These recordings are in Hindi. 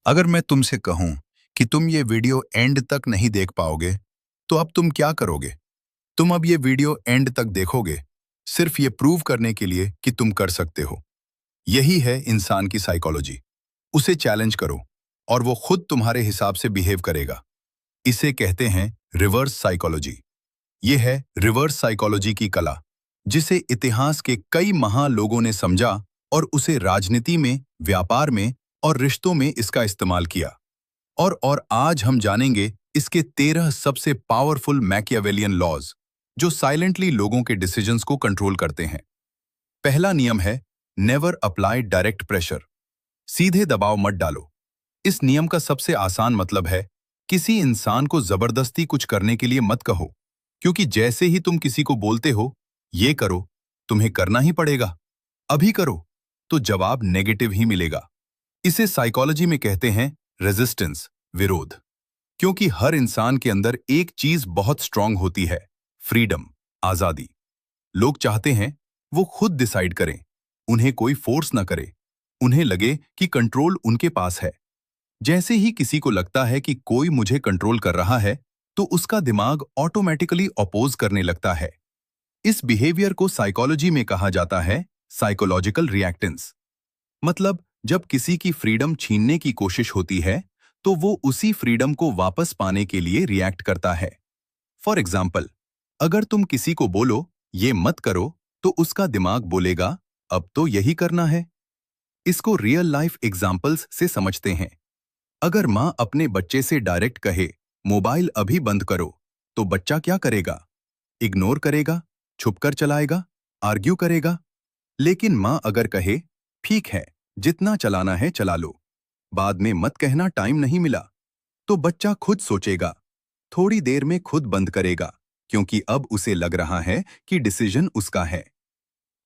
अगर मैं तुमसे कहूं कि तुम ये वीडियो एंड तक नहीं देख पाओगे, तो अब तुम क्या करोगे? तुम अब ये वीडियो एंड तक देखोगे, सिर्फ ये प्रूव करने के लिए कि तुम कर सकते हो। यही है इंसान की साइकोलॉजी। उसे चैलेंज करो और वो खुद तुम्हारे हिसाब से बिहेव करेगा। इसे कहते हैं रिवर्स साइकोलॉजी। ये है रिवर्स साइकोलॉजी की कला, जिसे इतिहास के कई महान लोगों ने समझा और उसे राजनीति में, व्यापार में और रिश्तों में इसका इस्तेमाल किया। और आज हम जानेंगे इसके 13 सबसे पावरफुल मैकियावेलियन लॉज, जो साइलेंटली लोगों के डिसीजंस को कंट्रोल करते हैं। पहला नियम है नेवर अप्लाई डायरेक्ट प्रेशर। सीधे दबाव मत डालो। इस नियम का सबसे आसान मतलब है किसी इंसान को जबरदस्ती कुछ करने के लिए मत कहो, क्योंकि जैसे ही तुम किसी को बोलते हो ये करो, तुम्हें करना ही पड़ेगा, अभी करो, तो जवाब नेगेटिव ही मिलेगा। इसे साइकोलॉजी में कहते हैं रेजिस्टेंस, विरोध। क्योंकि हर इंसान के अंदर एक चीज बहुत स्ट्रांग होती है, फ्रीडम, आजादी। लोग चाहते हैं वो खुद डिसाइड करें, उन्हें कोई फोर्स ना करे, उन्हें लगे कि कंट्रोल उनके पास है। जैसे ही किसी को लगता है कि कोई मुझे कंट्रोल कर रहा है, तो उसका दिमाग ऑटोमेटिकली अपोज करने लगता है। इस बिहेवियर को साइकोलॉजी में कहा जाता है साइकोलॉजिकल रिएक्टेंस। मतलब जब किसी की फ्रीडम छीनने की कोशिश होती है, तो वो उसी फ्रीडम को वापस पाने के लिए रिएक्ट करता है। फॉर एग्जाम्पल, अगर तुम किसी को बोलो ये मत करो, तो उसका दिमाग बोलेगा अब तो यही करना है। इसको रियल लाइफ एग्जाम्पल्स से समझते हैं। अगर माँ अपने बच्चे से डायरेक्ट कहे मोबाइल अभी बंद करो, तो बच्चा क्या करेगा? इग्नोर करेगा, छुपकर चलाएगा, आर्ग्यू करेगा। लेकिन माँ अगर कहे ठीक है, जितना चलाना है चला लो, बाद में मत कहना टाइम नहीं मिला, तो बच्चा खुद सोचेगा, थोड़ी देर में खुद बंद करेगा, क्योंकि अब उसे लग रहा है कि डिसीजन उसका है।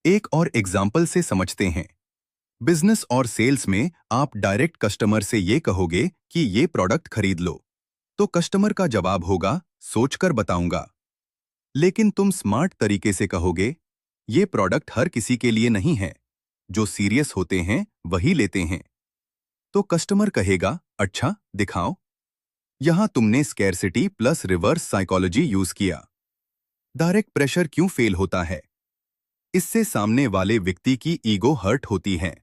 एक और एग्जाम्पल से समझते हैं। बिजनेस और सेल्स में आप डायरेक्ट कस्टमर से ये कहोगे कि ये प्रोडक्ट खरीद लो, तो कस्टमर का जवाब होगा सोचकर बताऊंगा। लेकिन तुम स्मार्ट तरीके से कहोगे ये प्रोडक्ट हर किसी के लिए नहीं है, जो सीरियस होते हैं वही लेते हैं, तो कस्टमर कहेगा अच्छा दिखाओ। यहां तुमने scarcity plus reverse psychology use किया। डायरेक्ट प्रेशर क्यों फेल होता है? इससे सामने वाले व्यक्ति की ईगो हर्ट होती है।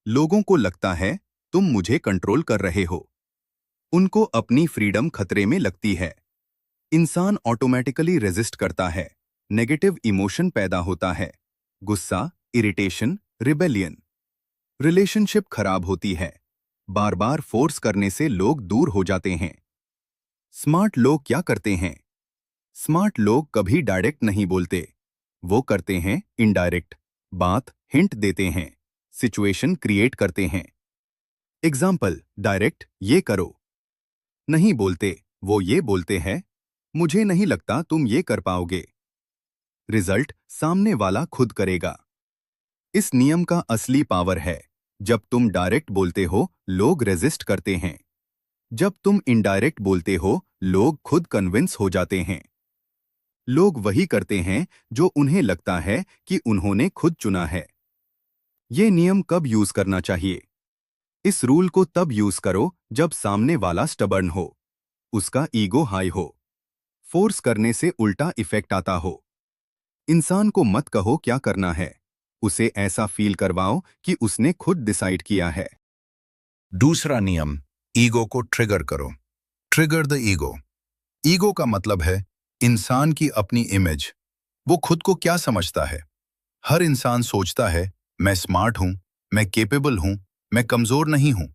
लोगों को लगता है तुम मुझे कंट्रोल कर रहे हो। उनको अपनी फ्रीडम खतरे में लगती है। इंसान ऑटोमेटिकली रेजिस्ट करता है। नेगेटिव इमोशन पैदा होता है, गुस्सा, इरिटेशन, रिबेलियन। रिलेशनशिप खराब होती है। बार बार फोर्स करने से लोग दूर हो जाते हैं। स्मार्ट लोग क्या करते हैं? स्मार्ट लोग कभी डायरेक्ट नहीं बोलते, वो करते हैं इनडायरेक्ट। बात हिंट देते हैं, सिचुएशन क्रिएट करते हैं। एग्जाम्पल, डायरेक्ट ये करो। नहीं बोलते, वो ये बोलते हैं मुझे नहीं लगता तुम ये कर पाओगे। रिजल्ट सामने वाला खुद करेगा। इस नियम का असली पावर है, जब तुम डायरेक्ट बोलते हो लोग रेजिस्ट करते हैं, जब तुम इनडायरेक्ट बोलते हो लोग खुद कन्विंस हो जाते हैं। लोग वही करते हैं जो उन्हें लगता है कि उन्होंने खुद चुना है। ये नियम कब यूज करना चाहिए? इस रूल को तब यूज करो जब सामने वाला स्टबर्न हो, उसका ईगो हाई हो, फोर्स करने से उल्टा इफेक्ट आता हो। इंसान को मत कहो क्या करना है, उसे ऐसा फील करवाओ कि उसने खुद डिसाइड किया है। दूसरा नियम, ईगो को ट्रिगर करो। Trigger the ego. ईगो का मतलब है इंसान की अपनी इमेज। वो खुद को क्या समझता है? हर इंसान सोचता है मैं स्मार्ट हूं, मैं केपेबल हूं, मैं कमजोर नहीं हूं।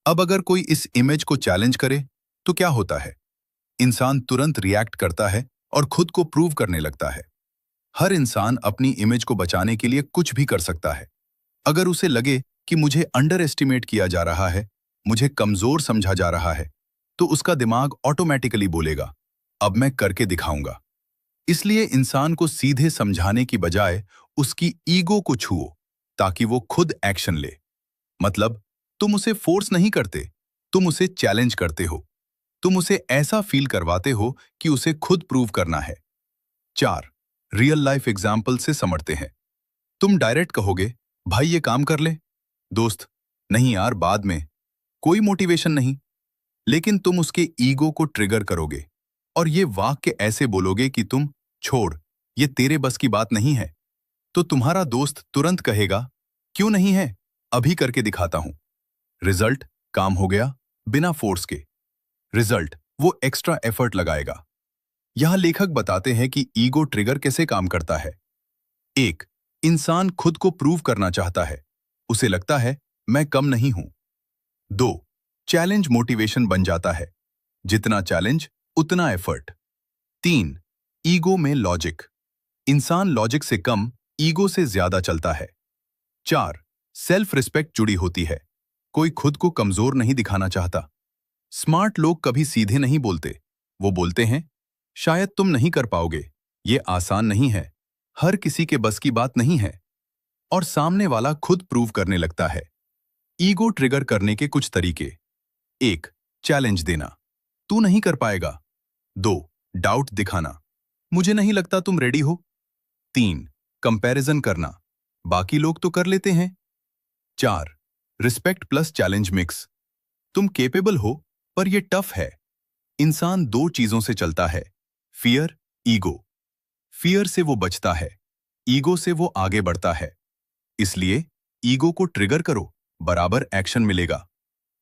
अब अगर कोई इस इमेज को चैलेंज करे, तो क्या होता है? इंसान तुरंत रिएक्ट करता है और खुद को प्रूव करने लगता है। हर इंसान अपनी इमेज को बचाने के लिए कुछ भी कर सकता है। अगर उसे लगे कि मुझे अंडर एस्टिमेट किया जा रहा है, मुझे कमजोर समझा जा रहा है, तो उसका दिमाग ऑटोमेटिकली बोलेगा अब मैं करके दिखाऊंगा। इसलिए इंसान को सीधे समझाने की बजाय उसकी ईगो को छुओ, ताकि वो खुद एक्शन ले। मतलब तुम उसे फोर्स नहीं करते, तुम उसे चैलेंज करते हो। तुम उसे ऐसा फील करवाते हो कि उसे खुद प्रूव करना है। 4. रियल लाइफ एग्जाम्पल से समझते हैं। तुम डायरेक्ट कहोगे भाई ये काम कर ले। दोस्त, नहीं यार बाद में। कोई मोटिवेशन नहीं, लेकिन तुम उसके ईगो को ट्रिगर करोगे और ये वाक्य ऐसे बोलोगे कि तुम छोड़, ये तेरे बस की बात नहीं है। तो तुम्हारा दोस्त तुरंत कहेगा, क्यों नहीं है, अभी करके दिखाता हूं। रिजल्ट, काम हो गया, बिना फोर्स के। रिजल्ट, वो एक्स्ट्रा एफर्ट लगाएगा। यहां लेखक बताते हैं कि ईगो ट्रिगर कैसे काम करता है। एक, इंसान खुद को प्रूव करना चाहता है, उसे लगता है मैं कम नहीं हूं। दो, चैलेंज मोटिवेशन बन जाता है, जितना चैलेंज उतना एफर्ट। तीन, ईगो में लॉजिक, इंसान लॉजिक से कम ईगो से ज्यादा चलता है। चार, सेल्फ रिस्पेक्ट जुड़ी होती है, कोई खुद को कमजोर नहीं दिखाना चाहता। स्मार्ट लोग कभी सीधे नहीं बोलते, वो बोलते हैं शायद तुम नहीं कर पाओगे, ये आसान नहीं है, हर किसी के बस की बात नहीं है। और सामने वाला खुद प्रूव करने लगता है। ईगो ट्रिगर करने के कुछ तरीके। एक, चैलेंज देना, तू नहीं कर पाएगा। दो, डाउट दिखाना, मुझे नहीं लगता तुम रेडी हो। तीन, कंपैरिजन करना, बाकी लोग तो कर लेते हैं। चार, रिस्पेक्ट प्लस चैलेंज मिक्स, तुम केपेबल हो पर यह टफ है। इंसान दो चीजों से चलता है, फियर, ईगो। फियर से वो बचता है, ईगो से वो आगे बढ़ता है। इसलिए ईगो को ट्रिगर करो, बराबर एक्शन मिलेगा।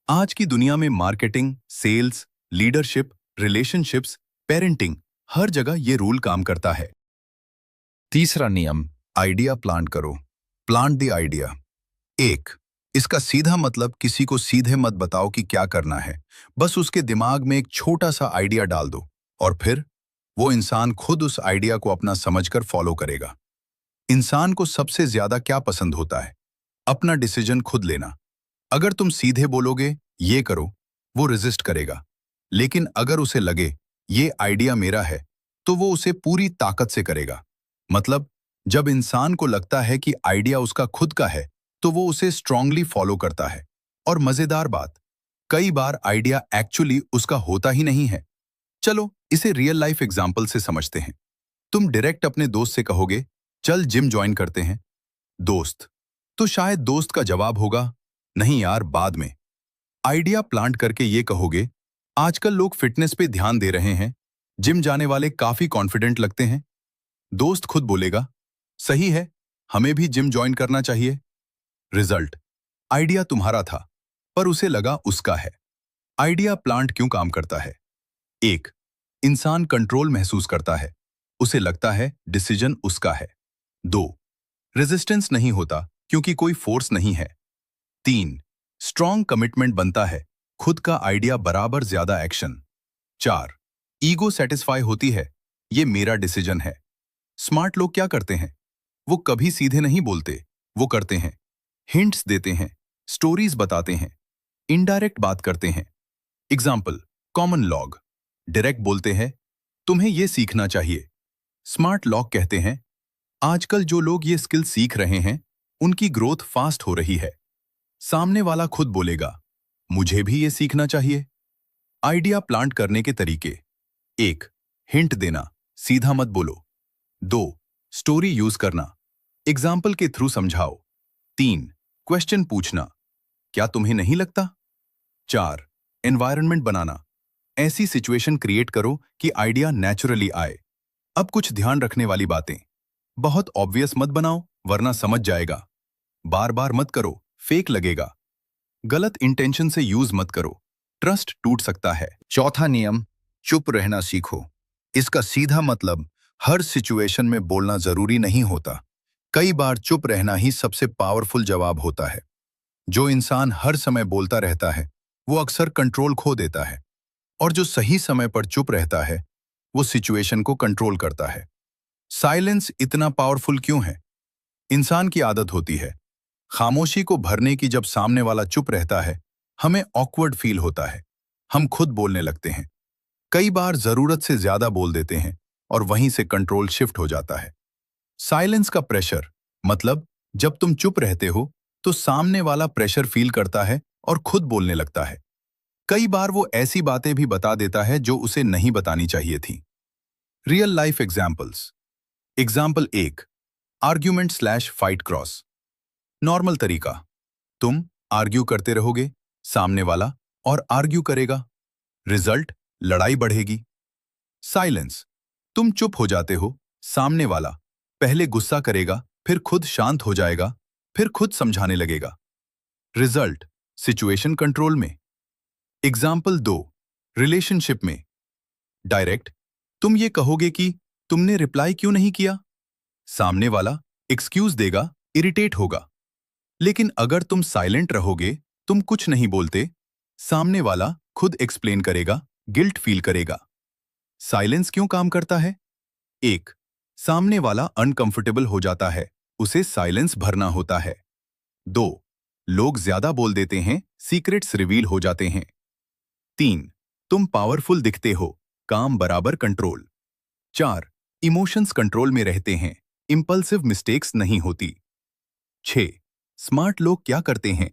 आज की दुनिया में marketing, sales, leadership, relationships, parenting, हर जगह ये रूल काम करता है। तीसरा नियम, आइडिया प्लांट करो। Plant the idea. एक, इसका सीधा मतलब किसी को सीधे मत बताओ कि क्या करना है, बस उसके दिमाग में एक छोटा सा आइडिया डाल दो और फिर वो इंसान खुद उस आइडिया को अपना समझकर फॉलो करेगा। इंसान को सबसे ज्यादा क्या पसंद होता है? अपना डिसीजन खुद लेना। अगर तुम सीधे बोलोगे ये करो, वो रेजिस्ट करेगा। लेकिन अगर उसे लगे ये आइडिया मेरा है, तो वो उसे पूरी ताकत से करेगा। मतलब जब इंसान को लगता है कि आइडिया उसका खुद का है, तो वो उसे स्ट्रांगली फॉलो करता है। और मजेदार बात, कई बार आइडिया एक्चुअली उसका होता ही नहीं है। चलो इसे रियल लाइफ एग्जाम्पल से समझते हैं। तुम डायरेक्ट अपने दोस्त से कहोगे चल जिम ज्वाइन करते हैं। दोस्त, तो शायद दोस्त का जवाब होगा नहीं यार, बाद में। आइडिया प्लांट करके ये कहोगे आजकल लोग फिटनेस पे ध्यान दे रहे हैं, जिम जाने वाले काफी कॉन्फिडेंट लगते हैं। दोस्त खुद बोलेगा सही है, हमें भी जिम ज्वाइन करना चाहिए। रिजल्ट, आइडिया तुम्हारा था पर उसे लगा उसका है। आइडिया प्लांट क्यों काम करता है? एक, इंसान कंट्रोल महसूस करता है, उसे लगता है डिसीजन उसका है। दो, रेजिस्टेंस नहीं होता क्योंकि कोई फोर्स नहीं है। तीन, स्ट्रॉन्ग कमिटमेंट बनता है, खुद का आइडिया बराबर ज्यादा एक्शन। चार, ईगो सेटिस्फाई होती है, ये मेरा डिसीजन है। स्मार्ट लोग क्या करते हैं? वो कभी सीधे नहीं बोलते, वो करते हैं, हिंट्स देते हैं, स्टोरीज बताते हैं, इनडायरेक्ट बात करते हैं। एग्जाम्पल, कॉमन लॉग डायरेक्ट बोलते हैं तुम्हें ये सीखना चाहिए। स्मार्ट लॉग कहते हैं आजकल जो लोग ये स्किल सीख रहे हैं उनकी ग्रोथ फास्ट हो रही है। सामने वाला खुद बोलेगा मुझे भी ये सीखना चाहिए। आइडिया प्लांट करने के तरीके। एक, हिंट देना, सीधा मत बोलो। दो, स्टोरी यूज करना, एग्जाम्पल के थ्रू समझाओ। तीन, क्वेश्चन पूछना, क्या तुम्हें नहीं लगता? चार, एनवायरनमेंट बनाना, ऐसी सिचुएशन क्रिएट करो कि आइडिया नेचुरली आए। अब कुछ ध्यान रखने वाली बातें, बहुत ऑब्वियस मत बनाओ वरना समझ जाएगा। बार बार मत करो, फेक लगेगा। गलत इंटेंशन से यूज मत करो, ट्रस्ट टूट सकता है। चौथा नियम, चुप रहना सीखो। इसका सीधा मतलब हर सिचुएशन में बोलना जरूरी नहीं होता, कई बार चुप रहना ही सबसे पावरफुल जवाब होता है। जो इंसान हर समय बोलता रहता है वो अक्सर कंट्रोल खो देता है, और जो सही समय पर चुप रहता है वो सिचुएशन को कंट्रोल करता है। साइलेंस इतना पावरफुल क्यों है? इंसान की आदत होती है खामोशी को भरने की। जब सामने वाला चुप रहता है हमें ऑकवर्ड फील होता है, हम खुद बोलने लगते हैं, कई बार जरूरत से ज्यादा बोल देते हैं और वहीं से कंट्रोल शिफ्ट हो जाता है। साइलेंस का प्रेशर, मतलब जब तुम चुप रहते हो तो सामने वाला प्रेशर फील करता है और खुद बोलने लगता है। कई बार वो ऐसी बातें भी बता देता है जो उसे नहीं बतानी चाहिए थी। Real life examples. एग्जाम्पल एक, argument slash fight cross. Normal तरीका, तुम आर्ग्यू करते रहोगे, सामने वाला और आर्ग्यू करेगा। रिजल्ट, लड़ाई बढ़ेगी। साइलेंस, तुम चुप हो जाते हो, सामने वाला पहले गुस्सा करेगा, फिर खुद शांत हो जाएगा, फिर खुद समझाने लगेगा। रिजल्ट, सिचुएशन कंट्रोल में। एग्जाम्पल 2, रिलेशनशिप में। डायरेक्ट, तुम ये कहोगे कि तुमने रिप्लाई क्यों नहीं किया। सामने वाला एक्सक्यूज देगा, इरिटेट होगा। लेकिन अगर तुम साइलेंट रहोगे, तुम कुछ नहीं बोलते, सामने वाला खुद एक्सप्लेन करेगा, गिल्ट फील करेगा। साइलेंस क्यों काम करता है? 1, सामने वाला अनकंफर्टेबल हो जाता है, उसे साइलेंस भरना होता है। 2, लोग ज्यादा बोल देते हैं, सीक्रेट्स रिवील हो जाते हैं। 3, तुम पावरफुल दिखते हो, काम बराबर कंट्रोल। 4, इमोशंस कंट्रोल में रहते हैं, इंपल्सिव मिस्टेक्स नहीं होती। 6, स्मार्ट लोग क्या करते हैं?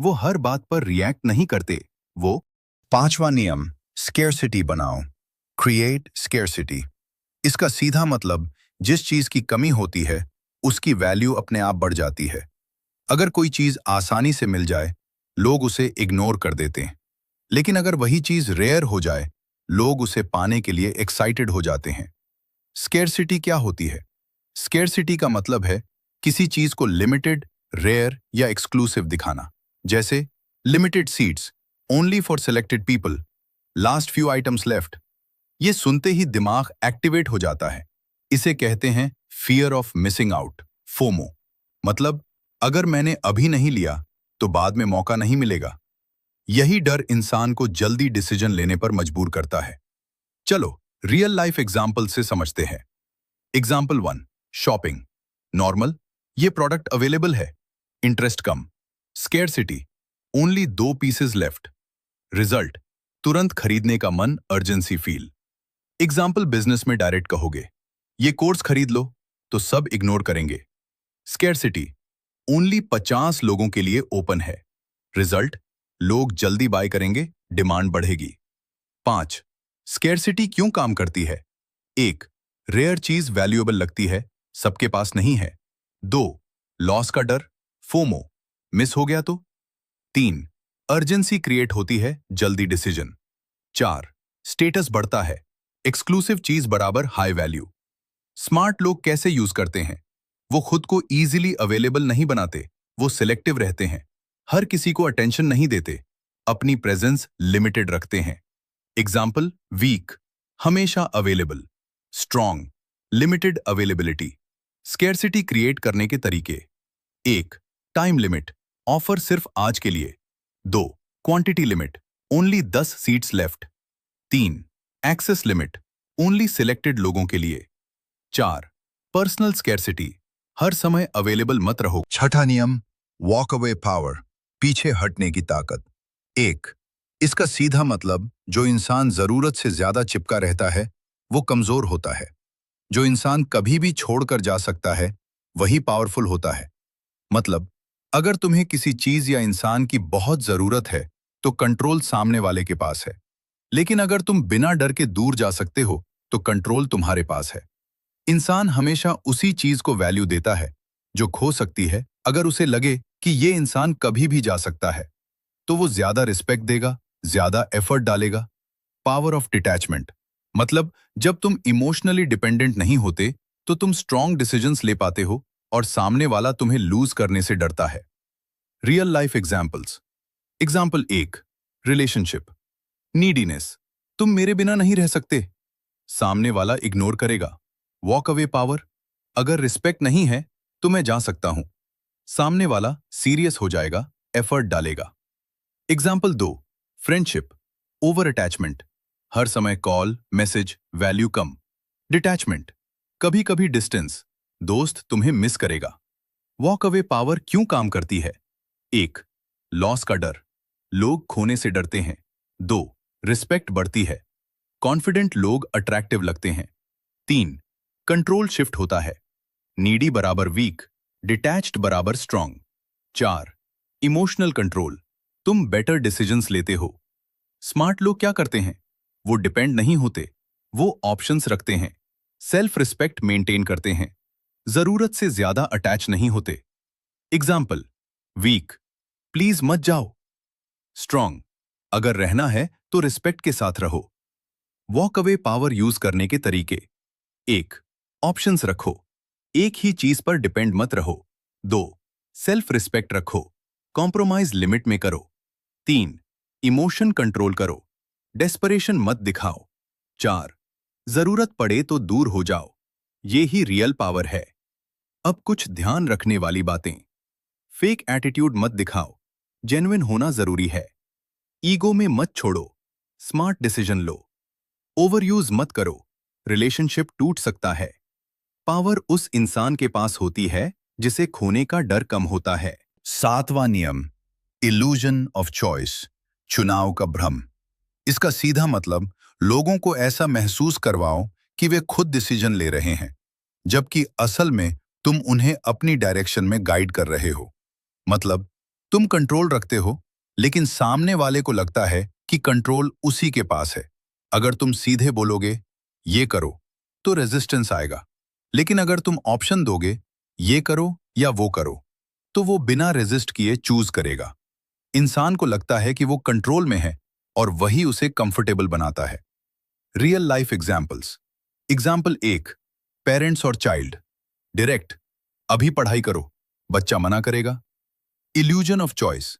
वो हर बात पर रिएक्ट नहीं करते, वो। पांचवा नियम, स्केर्सिटी बनाओ। Create scarcity. इसका सीधा मतलब, जिस चीज की कमी होती है उसकी वैल्यू अपने आप बढ़ जाती है। अगर कोई चीज आसानी से मिल जाए, लोग उसे इग्नोर कर देते हैं। लेकिन अगर वही चीज रेयर हो जाए, लोग उसे पाने के लिए एक्साइटेड हो जाते हैं। स्केर्सिटी क्या होती है? स्केर्सिटी का मतलब है किसी चीज को लिमिटेड, रेयर या एक्सक्लूसिव दिखाना। जैसे limited seats, only for selected people, last few items left. ये सुनते ही दिमाग एक्टिवेट हो जाता है। इसे कहते हैं fear of missing out, FOMO. मतलब, अगर मैंने अभी नहीं लिया तो बाद में मौका नहीं मिलेगा। यही डर इंसान को जल्दी डिसीजन लेने पर मजबूर करता है। चलो रियल लाइफ एग्जाम्पल से समझते हैं। Example 1, shopping. नॉर्मल, ये प्रोडक्ट अवेलेबल है, इंटरेस्ट कम। Scarcity, only 2 pieces left. Result, तुरंत खरीदने का मन, अर्जेंसी फील। एग्जाम्पल बिजनेस में डायरेक्ट कहोगे, ये कोर्स खरीद लो, तो सब इग्नोर करेंगे। स्केर्सिटी, ओनली 50 लोगों के लिए ओपन है। रिजल्ट, लोग जल्दी बाय करेंगे, डिमांड बढ़ेगी। 5, स्केर्सिटी क्यों काम करती है? 1, रेयर चीज वैल्यूएबल लगती है, सबके पास नहीं है। 2, लॉस का डर, फोमो, मिस हो गया तो। 3, अर्जेंसी क्रिएट होती है, जल्दी डिसीजन। 4, स्टेटस बढ़ता है, एक्सक्लूसिव चीज बराबर हाई वैल्यू। स्मार्ट लोग कैसे यूज करते हैं? वो खुद को इजीली अवेलेबल नहीं बनाते, वो सिलेक्टिव रहते हैं, हर किसी को अटेंशन नहीं देते, अपनी प्रेजेंस लिमिटेड रखते हैं। एग्जाम्पल, वीक, हमेशा available. Strong, limited availability. Scarcity create करने के तरीके: 1, टाइम लिमिट, ऑफर सिर्फ आज के लिए। 2, quantity limit, only 10 seats left. 3, access limit, only selected लोगों के लिए। 4, पर्सनल स्केर्सिटी, हर समय अवेलेबल मत रहो। छठा नियम, वॉक अवे पावर, पीछे हटने की ताकत। 1, इसका सीधा मतलब, जो इंसान जरूरत से ज्यादा चिपका रहता है वो कमजोर होता है। जो इंसान कभी भी छोड़कर जा सकता है वही पावरफुल होता है। मतलब, अगर तुम्हें किसी चीज या इंसान की बहुत जरूरत है तो कंट्रोल सामने वाले के पास है। लेकिन अगर तुम बिना डर के दूर जा सकते हो तो कंट्रोल तुम्हारे पास है। इंसान हमेशा उसी चीज को वैल्यू देता है जो खो सकती है। अगर उसे लगे कि ये इंसान कभी भी जा सकता है तो वो ज्यादा रिस्पेक्ट देगा, ज्यादा एफर्ट डालेगा। पावर ऑफ डिटैचमेंट, मतलब जब तुम इमोशनली डिपेंडेंट नहीं होते तो तुम स्ट्रॉन्ग डिसीजंस ले पाते हो और सामने वाला तुम्हें लूज करने से डरता है। Real life examples. Example 1, relationship. Neediness, तुम मेरे बिना नहीं रह सकते, सामने वाला इग्नोर करेगा। वॉक अवे पावर, अगर रिस्पेक्ट नहीं है तो मैं जा सकता हूं, सामने वाला सीरियस हो जाएगा, एफर्ट डालेगा। Example 2, friendship. ओवर अटैचमेंट, हर समय कॉल, मैसेज, वैल्यू कम। डिटैचमेंट, कभी कभी डिस्टेंस, दोस्त तुम्हें मिस करेगा। वॉक अवे पावर क्यों काम करती है? 1, लॉस का डर, लोग खोने से डरते हैं। 2, रिस्पेक्ट बढ़ती है, कॉन्फिडेंट लोग अट्रैक्टिव लगते हैं। 3, कंट्रोल शिफ्ट होता है, नीडी बराबर वीक, डिटैच्ड बराबर स्ट्रॉन्ग। 4, इमोशनल कंट्रोल, तुम बेटर डिसीजंस लेते हो। स्मार्ट लोग क्या करते हैं? वो डिपेंड नहीं होते, वो ऑप्शंस रखते हैं, सेल्फ रिस्पेक्ट मेंटेन करते हैं, जरूरत से ज्यादा अटैच नहीं होते। एग्जाम्पल, वीक, प्लीज मत जाओ। स्ट्रॉन्ग, अगर रहना है तो रिस्पेक्ट के साथ रहो। वॉक अवे पावर यूज करने के तरीके। एक, ऑप्शंस रखो, एक ही चीज पर डिपेंड मत रहो। दो, सेल्फ रिस्पेक्ट रखो, कॉम्प्रोमाइज लिमिट में करो। तीन, इमोशन कंट्रोल करो, डेस्परेशन मत दिखाओ। चार, जरूरत पड़े तो दूर हो जाओ, ये ही रियल पावर है। अब कुछ ध्यान रखने वाली बातें। फेक एटीट्यूड मत दिखाओ, जेन्युइन होना जरूरी है। ईगो में मत छोड़ो, स्मार्ट डिसीजन लो। ओवर यूज मत करो, रिलेशनशिप टूट सकता है। पावर उस इंसान के पास होती है जिसे खोने का डर कम होता है। सातवां नियम, इल्यूजन ऑफ चॉइस, चुनाव का भ्रम। इसका सीधा मतलब, लोगों को ऐसा महसूस करवाओ कि वे खुद डिसीजन ले रहे हैं, जबकि असल में तुम उन्हें अपनी डायरेक्शन में गाइड कर रहे हो। मतलब, तुम कंट्रोल रखते हो, लेकिन सामने वाले को लगता है कि कंट्रोल उसी के पास है। अगर तुम सीधे बोलोगे, ये करो, तो रेजिस्टेंस आएगा। लेकिन अगर तुम ऑप्शन दोगे, ये करो या वो करो, तो वो बिना रेजिस्ट किए चूज करेगा। इंसान को लगता है कि वो कंट्रोल में है और वही उसे कंफर्टेबल बनाता है। Real life examples. एग्जाम्पल एक, पेरेंट्स और चाइल्ड। डायरेक्ट, अभी पढ़ाई करो, बच्चा मना करेगा। इल्यूजन ऑफ चॉइस,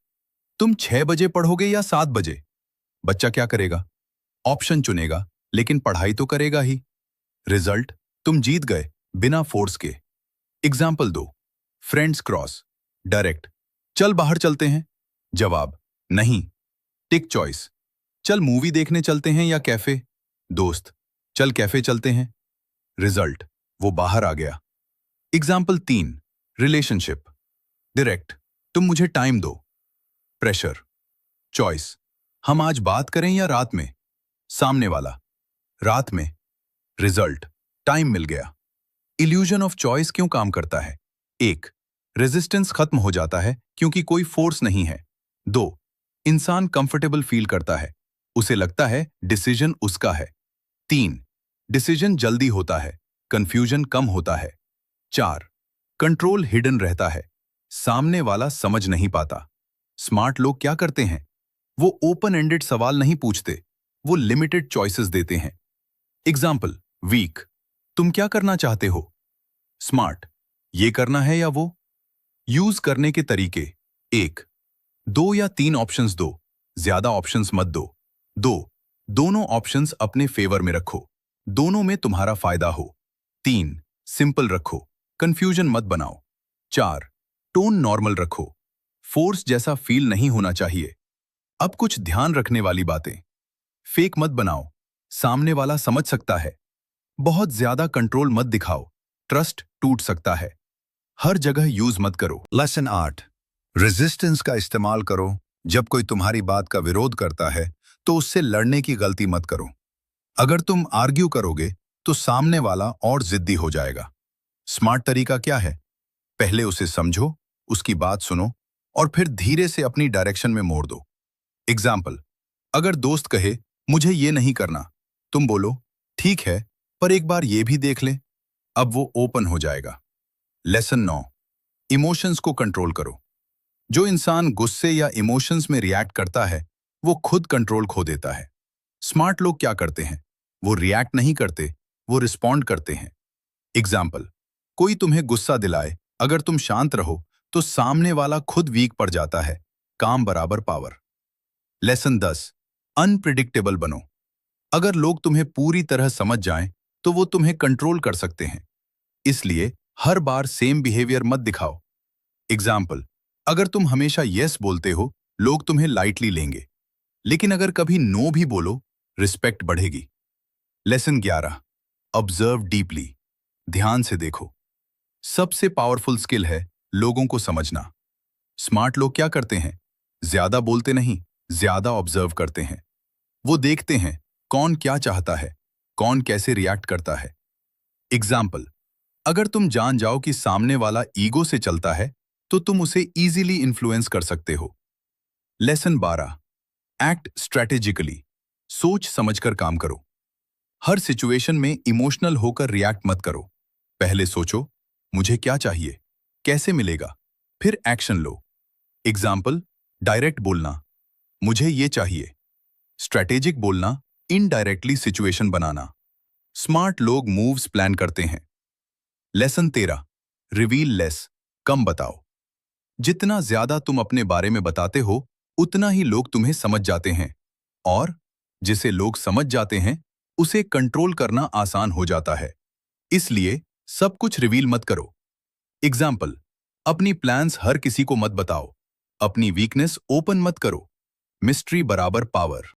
तुम 6 बजे पढ़ोगे या 7 बजे? बच्चा क्या करेगा? ऑप्शन चुनेगा, लेकिन पढ़ाई तो करेगा ही। रिजल्ट, तुम जीत गए बिना फोर्स के। एग्जाम्पल दो, फ्रेंड्स क्रॉस। डायरेक्ट, चल बाहर चलते हैं। जवाब, नहीं। टिक चॉइस, चल मूवी देखने चलते हैं या कैफे? दोस्त, चल कैफे चलते हैं। रिजल्ट, वो बाहर आ गया। एग्जाम्पल तीन, रिलेशनशिप। डायरेक्ट, तुम मुझे टाइम दो। प्रेशर। चॉइस, हम आज बात करें या रात में? सामने वाला, रात में। रिजल्ट, टाइम मिल गया। इल्यूजन ऑफ चॉइस क्यों काम करता है? एक, रेजिस्टेंस खत्म हो जाता है क्योंकि कोई फोर्स नहीं है। दो, इंसान कंफर्टेबल फील करता है, उसे लगता है डिसीजन उसका है। तीन, डिसीजन जल्दी होता है, कंफ्यूजन कम होता है। चार, कंट्रोल हिडन रहता है, सामने वाला समझ नहीं पाता। स्मार्ट लोग क्या करते हैं? वो ओपन एंडेड सवाल नहीं पूछते, वो लिमिटेड चॉइसेस देते हैं। एग्जाम्पल, वीक, तुम क्या करना चाहते हो? स्मार्ट, ये करना है या वो? यूज करने के तरीके। एक, 2 या 3 ऑप्शंस दो, ज्यादा ऑप्शंस मत दो। दो, दोनों ऑप्शंस अपने फेवर में रखो, दोनों में तुम्हारा फायदा हो। तीन, सिंपल रखो, कंफ्यूजन मत बनाओ। चार, टोन नॉर्मल रखो, फोर्स जैसा फील नहीं होना चाहिए। अब कुछ ध्यान रखने वाली बातें। फेक मत बनाओ, सामने वाला समझ सकता है। बहुत ज्यादा कंट्रोल मत दिखाओ, ट्रस्ट टूट सकता है। हर जगह यूज मत करो। लेसन 8, रेजिस्टेंस का इस्तेमाल करो। जब कोई तुम्हारी बात का विरोध करता है, तो उससे लड़ने की गलती मत करो। अगर तुम आर्ग्यू करोगे, तो सामने वाला और जिद्दी हो जाएगा। स्मार्ट तरीका क्या है? पहले उसे समझो, उसकी बात सुनो, और फिर धीरे से अपनी डायरेक्शन में मोड़ दो। एग्जाम्पल, अगर दोस्त कहे, मुझे ये नहीं करना, तुम बोलो, ठीक है, पर एक बार ये भी देख ले। अब वो ओपन हो जाएगा। लेसन 9, इमोशंस को कंट्रोल करो। जो इंसान गुस्से या इमोशंस में रिएक्ट करता है, वो खुद कंट्रोल खो देता है। स्मार्ट लोग क्या करते हैं? वो रिएक्ट नहीं करते, वो रिस्पॉन्ड करते हैं। एग्जाम्पल, कोई तुम्हें गुस्सा दिलाए, अगर तुम शांत रहो, तो सामने वाला खुद वीक पड़ जाता है। काम बराबर पावर। लेसन 10, अनप्रिडिक्टेबल बनो। अगर लोग तुम्हें पूरी तरह समझ जाएं, तो वो तुम्हें कंट्रोल कर सकते हैं। इसलिए हर बार सेम बिहेवियर मत दिखाओ। एग्जाम्पल, अगर तुम हमेशा यस बोलते हो, लोग तुम्हें लाइटली लेंगे। लेकिन अगर कभी नो भी बोलो, रिस्पेक्ट बढ़ेगी। Lesson 11, observe deeply. ध्यान से देखो। सबसे पावरफुल स्किल है लोगों को समझना। स्मार्ट लोग क्या करते हैं? ज्यादा बोलते नहीं, ज्यादा ऑब्जर्व करते हैं। वो देखते हैं कौन क्या चाहता है, कौन कैसे रिएक्ट करता है। एग्जाम्पल, अगर तुम जान जाओ कि सामने वाला ईगो से चलता है, तो तुम उसे इजीली इन्फ्लुएंस कर सकते हो। Lesson 12, act strategically. सोच समझकर काम करो। हर सिचुएशन में इमोशनल होकर रिएक्ट मत करो। पहले सोचो, मुझे क्या चाहिए, कैसे मिलेगा, फिर एक्शन लो। एग्जाम्पल, डायरेक्ट बोलना, मुझे ये चाहिए। स्ट्रैटेजिक बोलना, इनडायरेक्टली सिचुएशन बनाना। स्मार्ट लोग मूव्स प्लान करते हैं। लेसन 13, रिवील लेस, कम बताओ। जितना ज्यादा तुम अपने बारे में बताते हो, उतना ही लोग तुम्हें समझ जाते हैं, और जिसे लोग समझ जाते हैं, उसे कंट्रोल करना आसान हो जाता है। इसलिए सब कुछ रिवील मत करो। एग्जाम्पल, अपनी प्लान्स हर किसी को मत बताओ। अपनी वीकनेस ओपन मत करो। मिस्ट्री बराबर पावर।